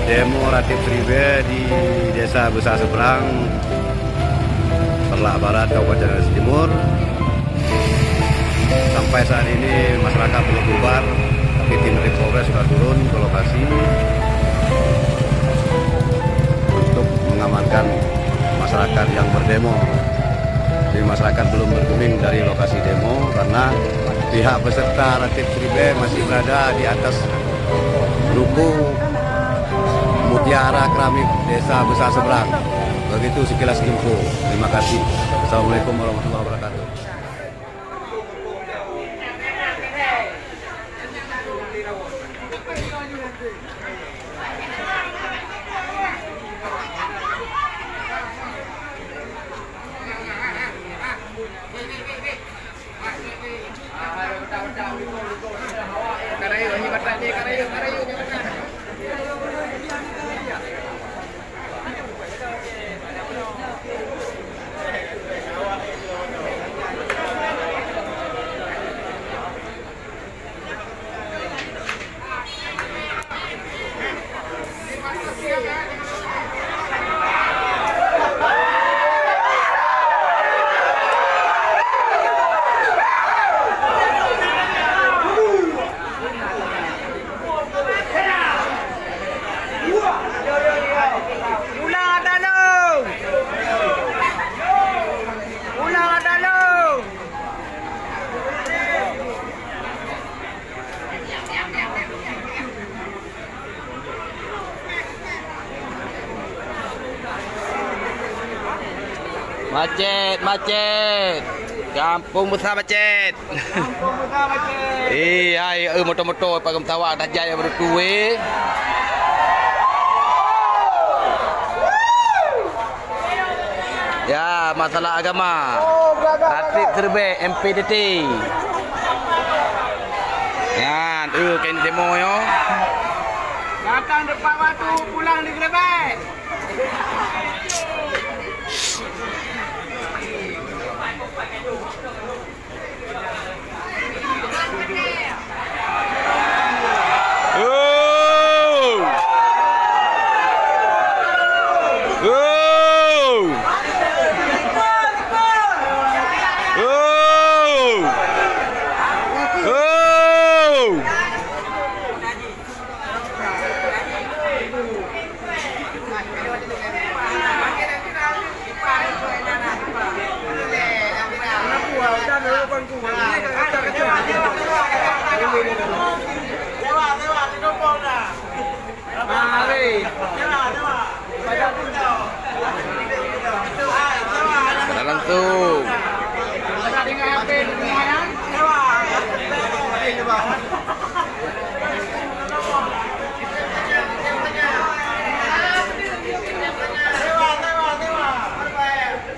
Demo Ratib Tribe di Desa Besar Seberang, Perlak Barat, Kabupaten Agam Timur. Sampai saat ini masyarakat belum bubar, tapi tim dari Polres sudah turun ke lokasi untuk mengamankan masyarakat yang berdemo. Jadi masyarakat belum bergeming dari lokasi demo karena pihak peserta Ratib Tribe masih berada di atas ruko Mutiara Keramik Desa Besar Seberang. Begitu sekilas info. Terima kasih. Assalamualaikum warahmatullahi wabarakatuh. Macet, macet. Kampung Besar macet. Kampung Besar macet. Hai, motor-motor pagam tawak dah jaya berdua. Ya, masalah agama. Ratib Tribe MPDT. Ya, kan demo yo. Datang depan waktu pulang di Grebek. Langsung.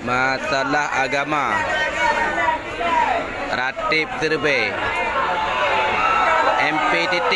Masalah agama. Ratib Tribe MPDT.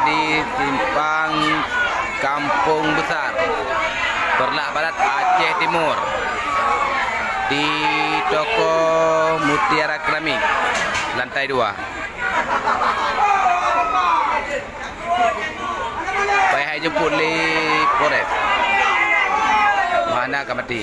Di Simpang Kampung Besar, Perlak Barat, Aceh Timur, di toko Mutiara Keramik, lantai 2. Baik hai jemput li Polres. Mana akan mati?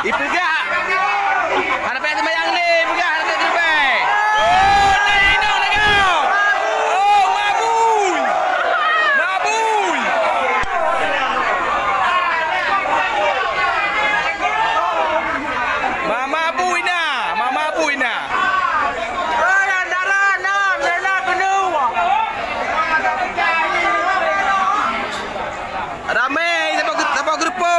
Ipegak. Ada pihak sembahyang ni, pegak ada pihak terbaik. Oh, ni hidung dah kau. Oh, mabui. Mabui. Mama bui nah, mama bui nah. Oh, yang darah nak, lelah penuh. Ramai siapa grupo.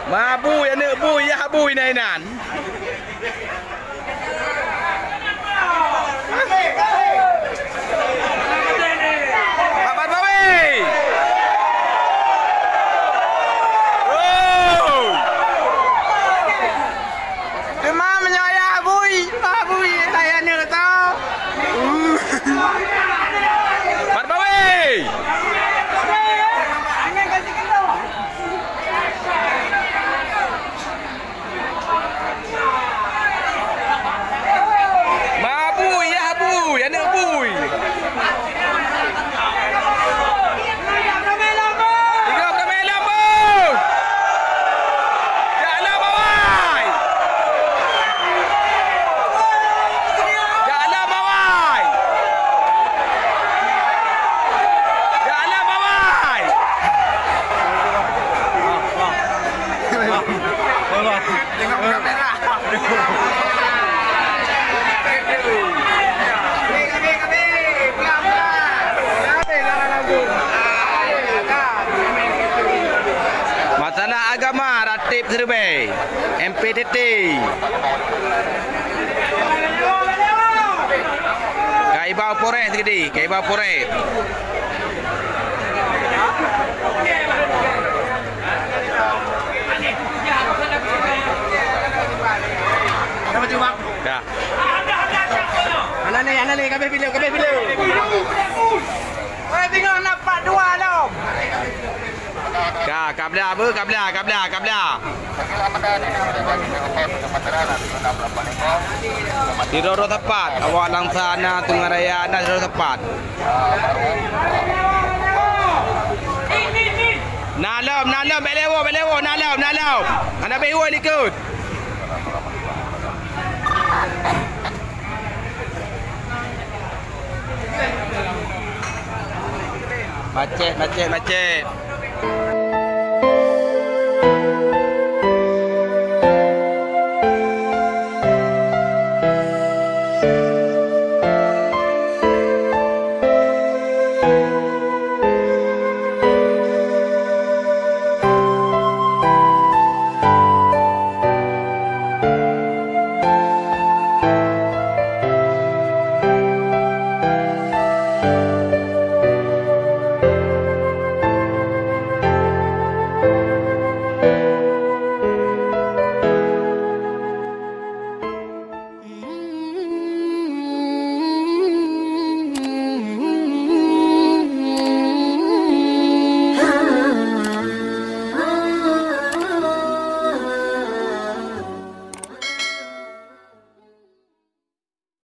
Mabui anak bui ya bui nainan. Bapak bawi. Oh. Cuma menyayat bui. Bui saya ni tahu. Bapak bawi. Angin kasih kena. Mabui ya bui anak bui. Tiga kami lampu. Jalan bawai. Jalan bawai. Jalan bawai. Tengok kamera. Kami. Pelan-pelan. Jangan lampu. Masalah agama Ratib Serbai MPTT Kaibau Polres tadi Kaibau Polres dah Mana ni? Kami pilih. Tengok nampak dua dah. Kabla apa? Kabla. Tidur tepat. Awak langsana Tengah Raya anda tidur tepat. Nalam, belewo, nalam. Anda bewa ikut. Macet.